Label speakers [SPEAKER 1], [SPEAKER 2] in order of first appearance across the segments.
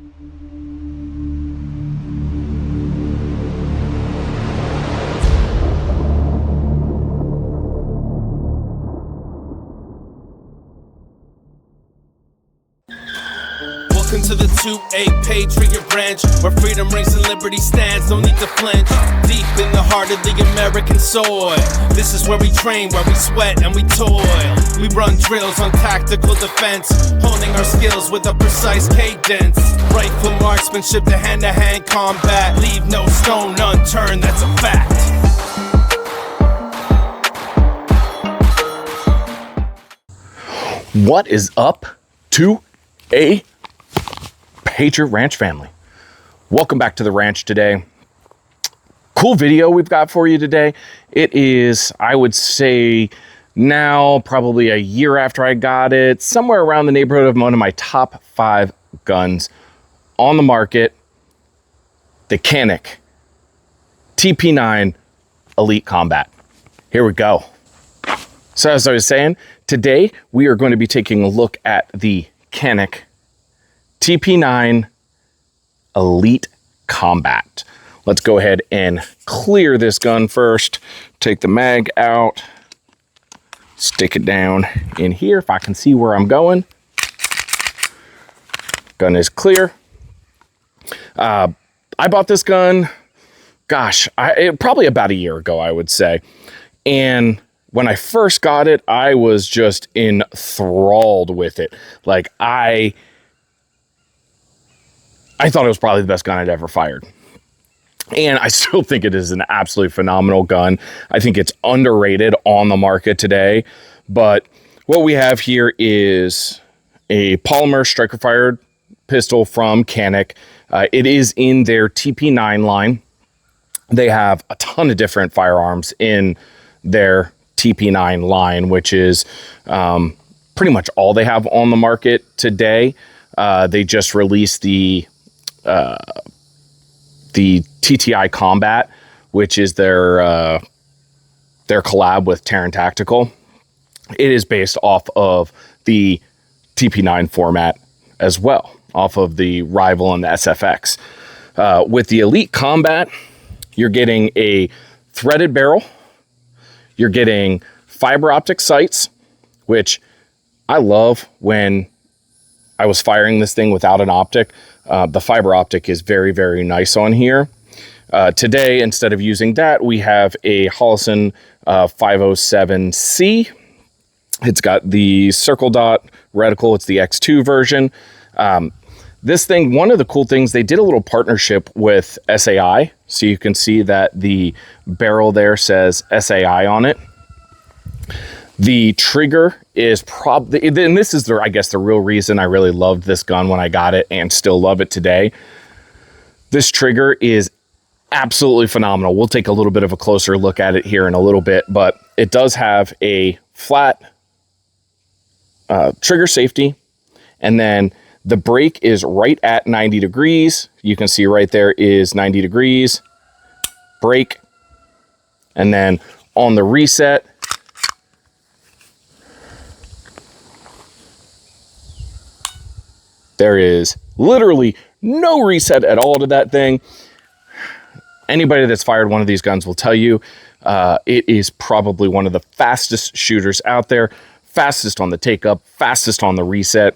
[SPEAKER 1] Welcome to the 2A Patriot Branch, where freedom rings and liberty stands, no need to flinch. Deep in the heart of the American soil, this is where we train, where we sweat and we toil. We run drills on tactical defense, honing our skills with a precise cadence. Rifle marksmanship to hand-to-hand combat, leave no stone unturned, that's a fact.
[SPEAKER 2] What is up, 2A Patriot Ranch family? Welcome back to the ranch today. Cool video we've got for you today. It is, I would say now, probably a year after I got it, somewhere around the neighborhood of one of my top 5 guns on the market, the Canik TP9 Elite Combat. Here we go. So as I was saying, today we are going to be taking a look at the Canik TP9 Elite Combat. Let's go ahead and clear this gun first. Take the mag out, stick it down in here if I can see where I'm going. Gun is clear. I bought this gun, gosh, probably about a year ago, I would say. And when I first got it, I was just enthralled with it. Like I thought it was probably the best gun I'd ever fired. And I still think it is an absolutely phenomenal gun. I think it's underrated on the market today. But what we have here is a polymer striker-fired pistol from Canik. It is in their TP9 line. They have a ton of different firearms in their TP9 line, which is pretty much all they have on the market today. They just released the TTI Combat, which is their collab with Terran Tactical. It is based off of the TP9 format as well, off of the Rival and the SFX. With the Elite Combat, you're getting a threaded barrel. You're getting fiber optic sights, which I love when I was firing this thing without an optic. The fiber optic is very, very nice on here. Today, instead of using that, we have a Holosun 507C. It's got the circle dot reticle. It's the X2 version. This thing, one of the cool things, they did a little partnership with SAI. So you can see that the barrel there says SAI on it. The trigger is probably, and this is I guess the real reason I really loved this gun when I got it and still love it today. This trigger is absolutely phenomenal. We'll take a little bit of a closer look at it here in a little bit, but it does have a flat trigger safety, and then the brake is right at 90 degrees. You can see right there is 90 degrees, brake, and then on the reset, there is literally no reset at all to that thing. Anybody that's fired one of these guns will tell you it is probably one of the fastest shooters out there, fastest on the take up, fastest on the reset.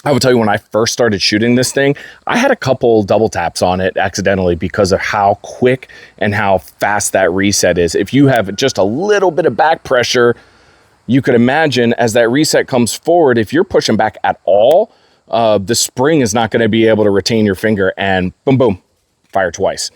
[SPEAKER 2] I will tell you, when I first started shooting this thing, I had a couple double taps on it accidentally because of how quick and how fast that reset is. If you have just a little bit of back pressure, you could imagine as that reset comes forward, if you're pushing back at all, the spring is not going to be able to retain your finger, and boom, boom, fire twice.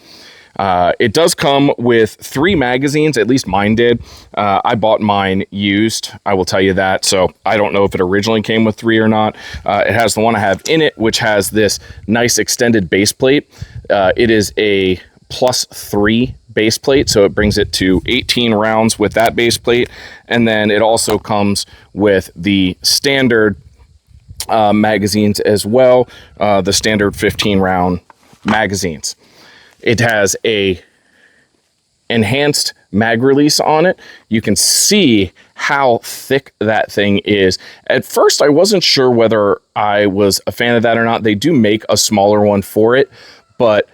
[SPEAKER 2] It does come with 3 magazines, at least mine did. I bought mine used, I will tell you that. So I don't know if it originally came with 3 or not. It has the one I have in it, which has this nice extended base plate. It is a +3 base plate, so it brings it to 18 rounds with that base plate. And then it also comes with the standard magazines as well, the standard 15 round magazines. It has an enhanced mag release on it, you can see how thick that thing is. At first, I wasn't sure whether I was a fan of that or not. They do make a smaller one for it, but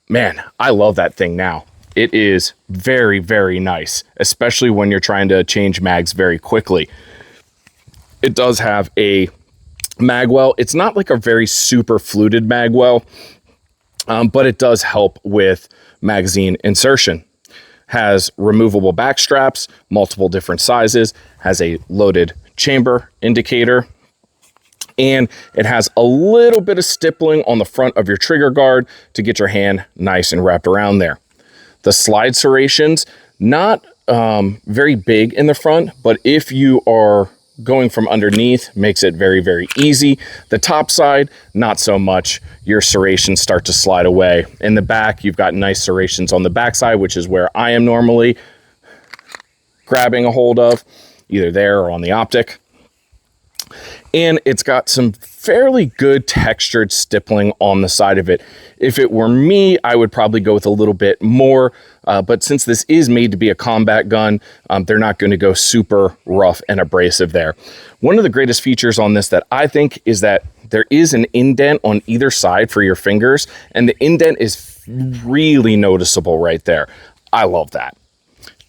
[SPEAKER 2] man, I love that thing now. It is very, very nice, especially when you're trying to change mags very quickly. It does have a mag well. It's not like a very super fluted mag well, but it does help with magazine insertion. Has removable back straps, multiple different sizes, has a loaded chamber indicator, and it has a little bit of stippling on the front of your trigger guard to get your hand nice and wrapped around there. The slide serrations, not very big in the front, but if you are going from underneath, makes it very, very easy. The top side, not so much. Your serrations start to slide away. In the back, you've got nice serrations on the back side, which is where I am normally grabbing a hold of, either there or on the optic. And it's got some fairly good textured stippling on the side of it. If it were me, I would probably go with a little bit more, but since this is made to be a combat gun, they're not going to go super rough and abrasive there. One of the greatest features on this that I think is that there is an indent on either side for your fingers, and the indent is really noticeable right there. I love that.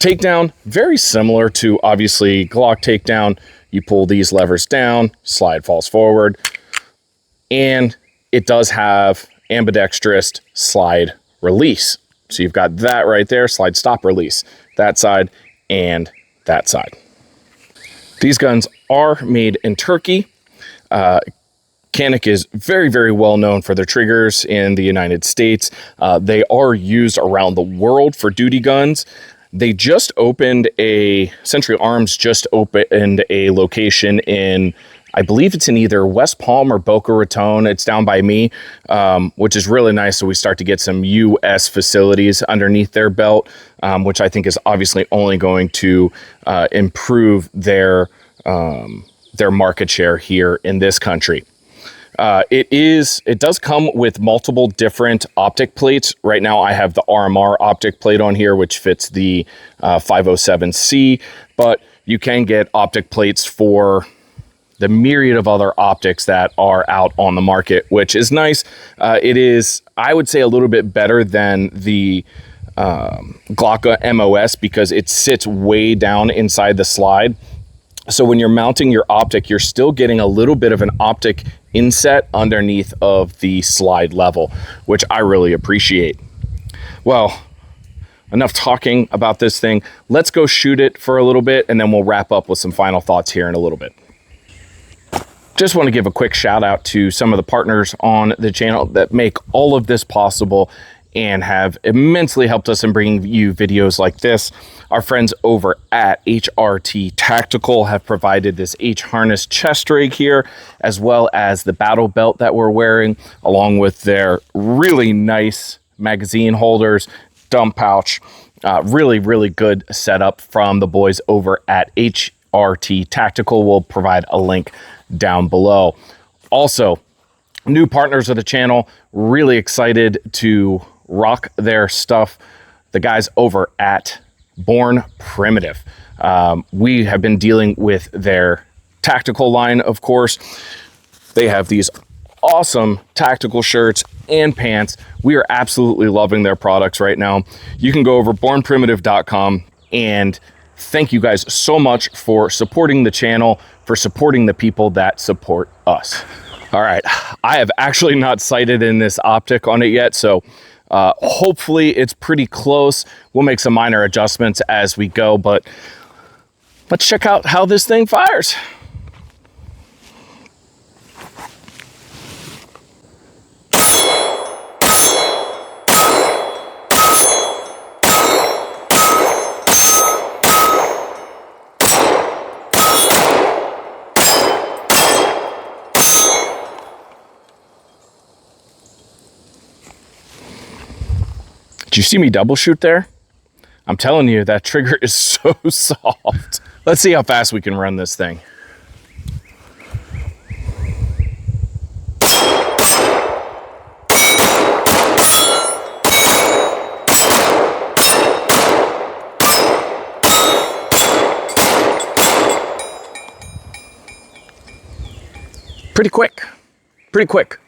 [SPEAKER 2] Takedown, very similar to obviously Glock takedown. You pull these levers down, slide falls forward, and it does have ambidextrous slide release. So you've got that right there, slide stop release, that side and that side. These guns are made in Turkey. Canik is very, very well known for their triggers in the United States. They are used around the world for duty guns. They just opened Century Arms just opened a location in, I believe it's in either West Palm or Boca Raton. It's down by me, which is really nice. So we start to get some U.S. facilities underneath their belt, which I think is obviously only going to improve their market share here in this country. It does come with multiple different optic plates. Right now I have the RMR optic plate on here, which fits the 507C, but you can get optic plates for the myriad of other optics that are out on the market, which is nice. It is, I would say, a little bit better than the Glock MOS because it sits way down inside the slide. So when you're mounting your optic, you're still getting a little bit of an optic inset underneath of the slide level, which I really appreciate. Well, enough talking about this thing. Let's go shoot it for a little bit, and then we'll wrap up with some final thoughts here in a little bit. Just want to give a quick shout out to some of the partners on the channel that make all of this possible and have immensely helped us in bringing you videos like this. Our friends over at HRT Tactical have provided this H-harness chest rig here, as well as the battle belt that we're wearing, along with their really nice magazine holders, dump pouch. Really, really good setup from the boys over at HRT Tactical. We'll provide a link down below. Also, new partners of the channel, really excited to rock their stuff. The guys over at Born Primitive. We have been dealing with their tactical line, of course. They have these awesome tactical shirts and pants. We are absolutely loving their products right now. You can go over bornprimitive.com, and thank you guys so much for supporting the channel, for supporting the people that support us. All right, I have actually not sighted in this optic on it yet, so hopefully it's pretty close. We'll make some minor adjustments as we go, but let's check out how this thing fires. Did you see me double shoot there? I'm telling you, that trigger is so soft. Let's see how fast we can run this thing. Pretty quick. Pretty quick.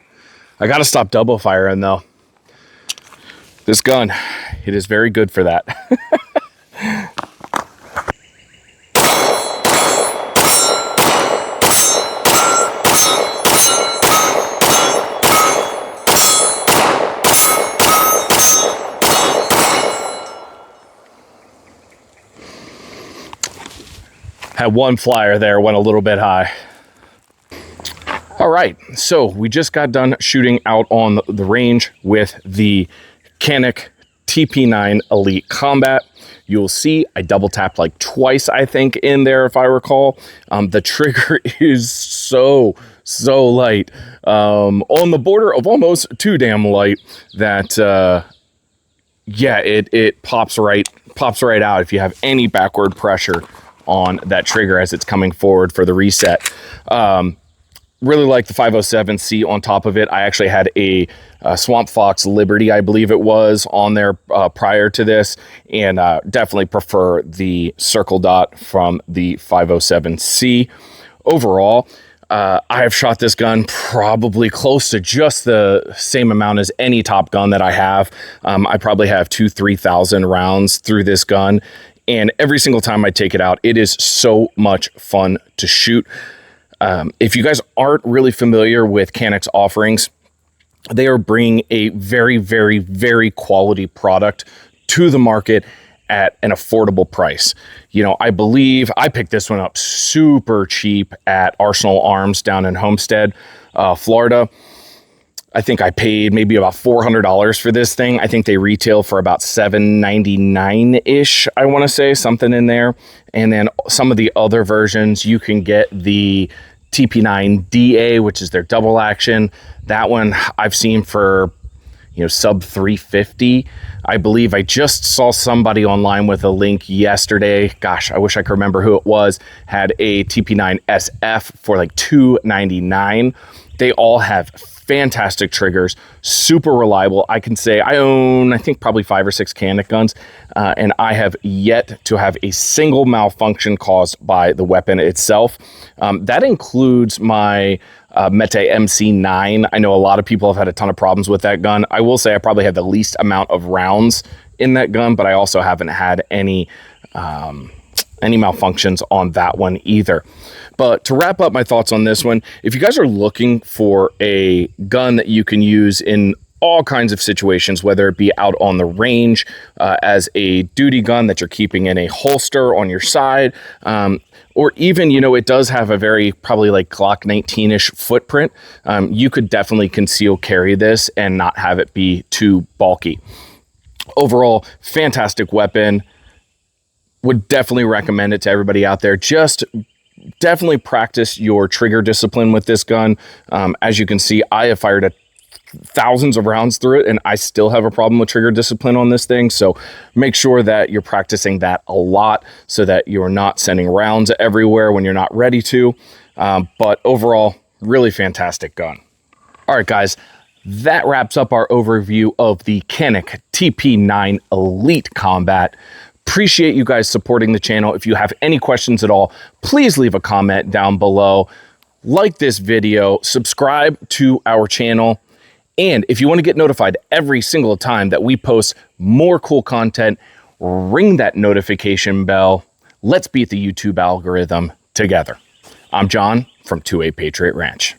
[SPEAKER 2] I got to stop double firing though. This gun, it is very good for that. Had one flyer there, went a little bit high. All right, so we just got done shooting out on the range with the Canik TP9 Elite Combat. You'll see I double tapped like twice, I think, in there, if I recall. The trigger is so light, on the border of almost too damn light that, yeah, it pops right out if you have any backward pressure on that trigger as it's coming forward for the reset. Really like the 507C on top of it. I actually had a Swamp Fox Liberty, I believe it was, on there prior to this, and definitely prefer the Circle Dot from the 507C. Overall, I have shot this gun probably close to just the same amount as any Top Gun that I have. I probably have 2,000-3,000 rounds through this gun, and every single time I take it out, it is so much fun to shoot. If you guys aren't really familiar with Canik's offerings, they are bringing a very quality product to the market at an affordable price. You know, I believe I picked this one up super cheap at Arsenal Arms down in Homestead, Florida. I think I paid maybe about $400 for this thing. I think they retail for about $799-ish, I want to say, something in there. And then some of the other versions, you can get the TP9 DA, which is their double action. That one I've seen for, you know, sub $350. I believe I just saw somebody online with a link yesterday. Gosh, I wish I could remember who it was. Had a TP9 SF for like $299. They all have fantastic triggers, super reliable. I can say I own, I think, probably 5 or 6 Canik guns, and I have yet to have a single malfunction caused by the weapon itself. That includes my Mete MC9. I know a lot of people have had a ton of problems with that gun. I will say I probably have the least amount of rounds in that gun, but I also haven't had any malfunctions on that one either. But to wrap up my thoughts on this one, if you guys are looking for a gun that you can use in all kinds of situations, whether it be out on the range as a duty gun that you're keeping in a holster on your side, or even, you know, it does have a very probably like Glock 19-ish footprint, you could definitely conceal carry this and not have it be too bulky. Overall, fantastic weapon. Would definitely recommend it to everybody out there. Just definitely practice your trigger discipline with this gun. As you can see, I have fired thousands of rounds through it, and I still have a problem with trigger discipline on this thing. So make sure that you're practicing that a lot so that you're not sending rounds everywhere when you're not ready to. But overall, really fantastic gun. All right, guys, that wraps up our overview of the Canik TP9 Elite Combat. Appreciate you guys supporting the channel. If you have any questions at all, please leave a comment down below. Like this video, subscribe to our channel, and if you want to get notified every single time that we post more cool content, ring that notification bell. Let's beat the YouTube algorithm together. I'm John from 2A Patriot Ranch.